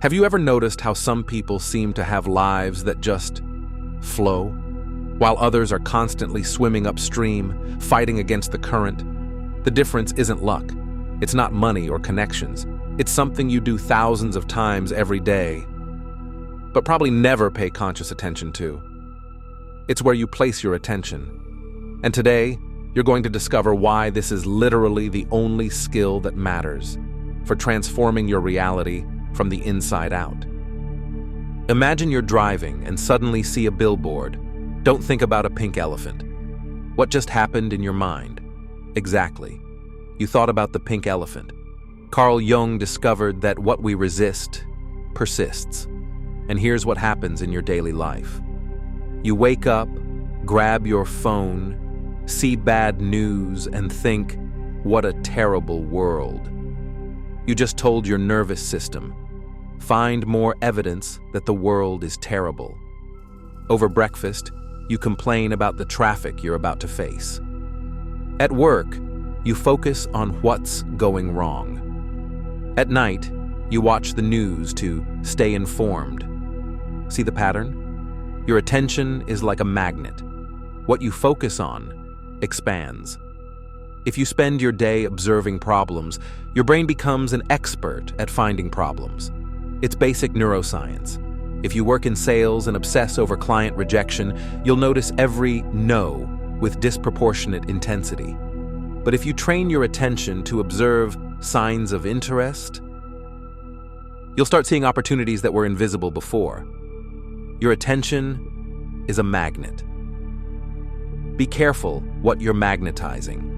Have you ever noticed how some people seem to have lives that just flow, while others are constantly swimming upstream, fighting against the current? The difference isn't luck. It's not money or connections. It's something you do thousands of times every day, but probably never pay conscious attention to. It's where you place your attention. And today, you're going to discover why this is literally the only skill that matters for transforming your reality from the inside out. Imagine you're driving and suddenly see a billboard. Don't think about a pink elephant. What just happened in your mind? Exactly. You thought about the pink elephant. Carl Jung discovered that what we resist persists. And here's what happens in your daily life. You wake up, grab your phone, see bad news, and think, what a terrible world. You just told your nervous system, find more evidence that the world is terrible. Over breakfast, you complain about the traffic you're about to face. At work, you focus on what's going wrong. At night, you watch the news to stay informed. See the pattern? Your attention is like a magnet. What you focus on expands. If you spend your day observing problems, your brain becomes an expert at finding problems. It's basic neuroscience. If you work in sales and obsess over client rejection, you'll notice every no with disproportionate intensity. But if you train your attention to observe signs of interest, you'll start seeing opportunities that were invisible before. Your attention is a magnet. Be careful what you're magnetizing.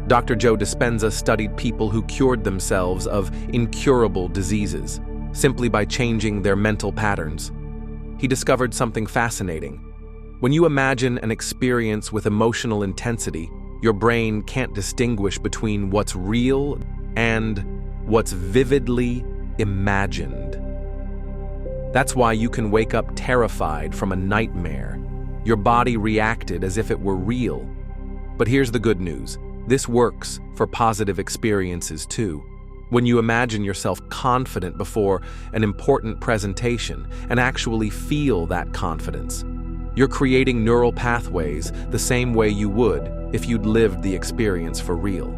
Dr. Joe Dispenza studied people who cured themselves of incurable diseases simply by changing their mental patterns. He discovered something fascinating. When you imagine an experience with emotional intensity, your brain can't distinguish between what's real and what's vividly imagined. That's why you can wake up terrified from a nightmare. Your body reacted as if it were real. But here's the good news. This works for positive experiences too. When you imagine yourself confident before an important presentation and actually feel that confidence, you're creating neural pathways the same way you would if you'd lived the experience for real.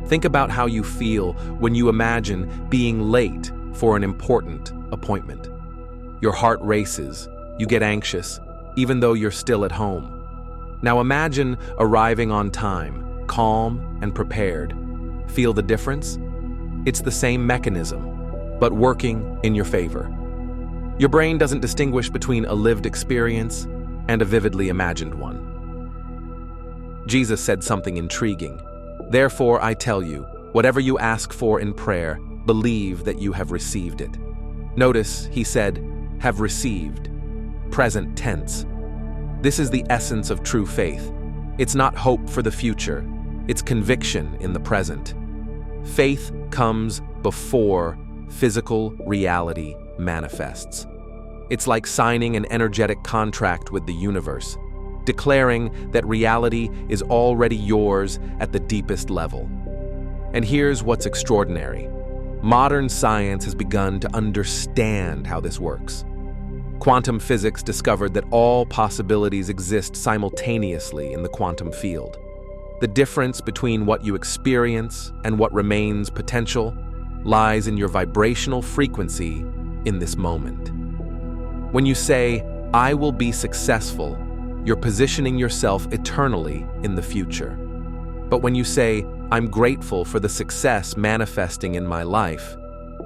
Think about how you feel when you imagine being late for an important appointment. Your heart races, you get anxious, even though you're still at home. Now imagine arriving on time, calm and prepared. Feel the difference? It's the same mechanism, but working in your favor. Your brain doesn't distinguish between a lived experience and a vividly imagined one. Jesus said something intriguing. Therefore, I tell you, whatever you ask for in prayer, believe that you have received it. Notice, he said, have received, present tense. This is the essence of true faith. It's not hope for the future, it's conviction in the present. Faith comes before physical reality manifests. It's like signing an energetic contract with the universe, declaring that reality is already yours at the deepest level. And here's what's extraordinary. Modern science has begun to understand how this works. Quantum physics discovered that all possibilities exist simultaneously in the quantum field. The difference between what you experience and what remains potential lies in your vibrational frequency in this moment. When you say, I will be successful, you're positioning yourself eternally in the future. But when you say, I'm grateful for the success manifesting in my life,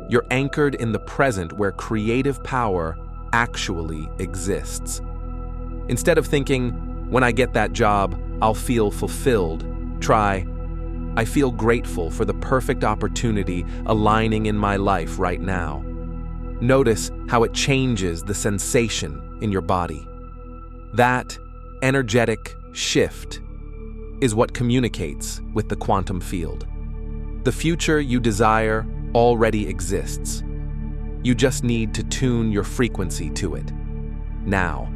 you're anchored in the present where creative power actually exists. Instead of thinking, when I get that job, I'll feel fulfilled, try, I feel grateful for the perfect opportunity aligning in my life right now. Notice how it changes the sensation in your body. That energetic shift is what communicates with the quantum field. The future you desire already exists. You just need to tune your frequency to it. Now.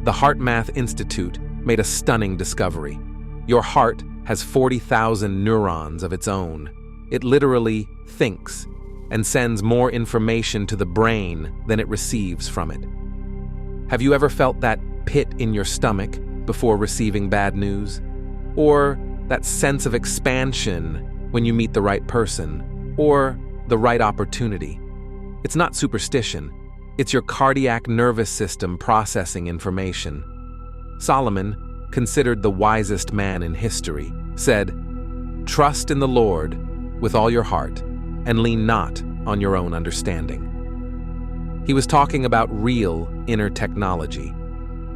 The HeartMath Institute made a stunning discovery. Your heart has 40,000 neurons of its own. It literally thinks. and sends more information to the brain than it receives from it. Have you ever felt that pit in your stomach before receiving bad news? Or that sense of expansion when you meet the right person or the right opportunity? It's not superstition. It's your cardiac nervous system processing information. Solomon, considered the wisest man in history, said, "Trust in the Lord with all your heart and lean not on your own understanding." He was talking about real inner technology.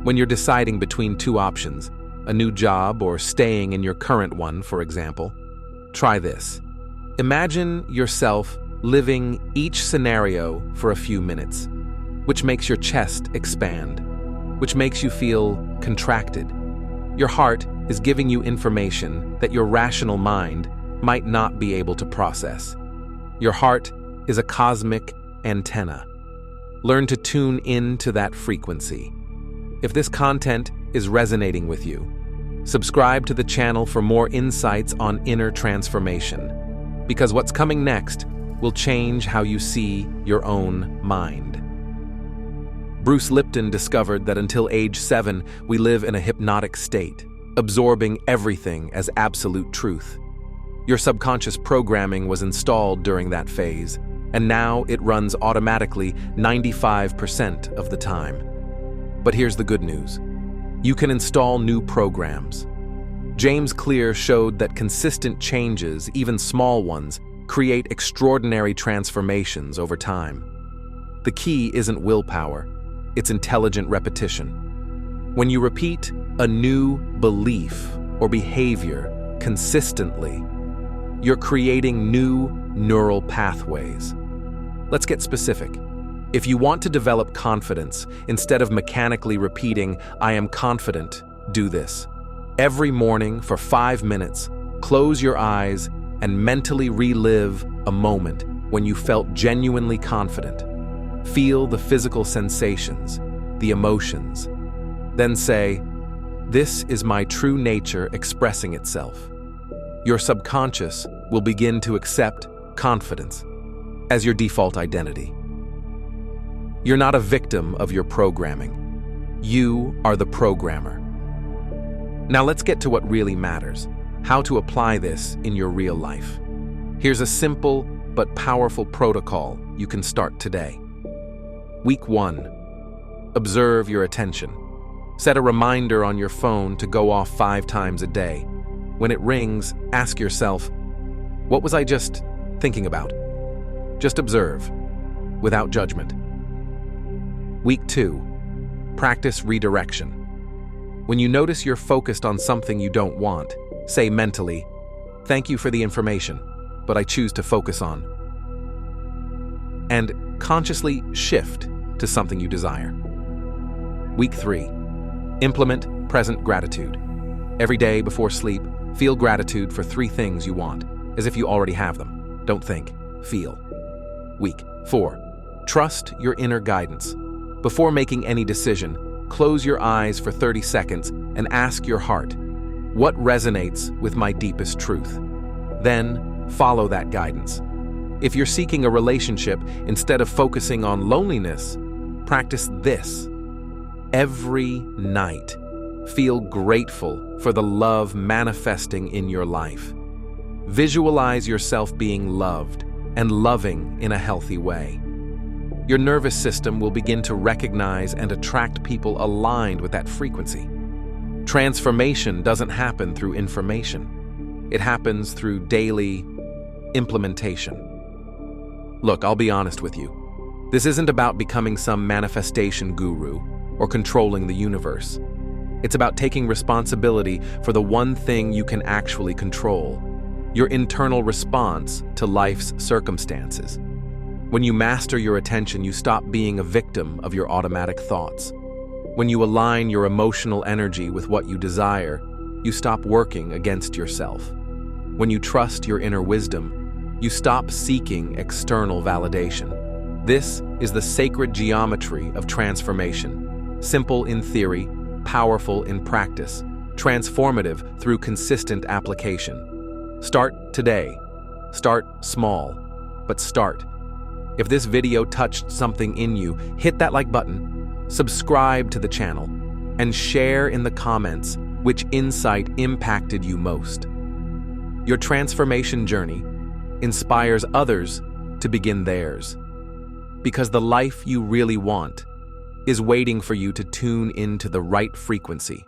When you're deciding between two options, a new job or staying in your current one, for example, try this. Imagine yourself living each scenario for a few minutes, which makes your chest expand, which makes you feel contracted. Your heart is giving you information that your rational mind might not be able to process. Your heart is a cosmic antenna. Learn to tune in to that frequency. If this content is resonating with you, subscribe to the channel for more insights on inner transformation, because what's coming next will change how you see your own mind. Bruce Lipton discovered that until age 7, we live in a hypnotic state, absorbing everything as absolute truth. Your subconscious programming was installed during that phase, and now it runs automatically 95% of the time. But here's the good news. You can install new programs. James Clear showed that consistent changes, even small ones, create extraordinary transformations over time. The key isn't willpower, it's intelligent repetition. When you repeat a new belief or behavior consistently, you're creating new neural pathways. Let's get specific. If you want to develop confidence, instead of mechanically repeating, "I am confident," do this. Every morning for 5 minutes, close your eyes and mentally relive a moment when you felt genuinely confident. Feel the physical sensations, the emotions. Then say, "This is my true nature expressing itself." Your subconscious will begin to accept confidence as your default identity. You're not a victim of your programming. You are the programmer. Now let's get to what really matters, how to apply this in your real life. Here's a simple but powerful protocol you can start today. Week 1. Observe your attention. Set a reminder on your phone to go off 5 times a day. When it rings, ask yourself, what was I just thinking about? Just observe, without judgment. Week 2. Practice redirection. When you notice you're focused on something you don't want, say mentally, "Thank you for the information, but I choose to focus on." And consciously shift to something you desire. Week 3. Implement present gratitude. Every day before sleep, feel gratitude for 3 things you want, as if you already have them. Don't think, feel. Week 4. Trust your inner guidance. Before making any decision, close your eyes for 30 seconds and ask your heart, what resonates with my deepest truth? Then, follow that guidance. If you're seeking a relationship, instead of focusing on loneliness, practice this. Every night, feel grateful for the love manifesting in your life. Visualize yourself being loved and loving in a healthy way. Your nervous system will begin to recognize and attract people aligned with that frequency. Transformation doesn't happen through information. It happens through daily implementation. Look, I'll be honest with you. This isn't about becoming some manifestation guru or controlling the universe. It's about taking responsibility for the one thing you can actually control, your internal response to life's circumstances. When you master your attention, you stop being a victim of your automatic thoughts. When you align your emotional energy with what you desire, you stop working against yourself. When you trust your inner wisdom, you stop seeking external validation. This is the sacred geometry of transformation. Simple in theory, powerful in practice, transformative through consistent application. Start today. Start small, but start If this video touched something in you, hit that like button, subscribe to the channel, and share in the comments which insight impacted you most. Your transformation journey inspires others to begin theirs, because the life you really want is waiting for you to tune into the right frequency.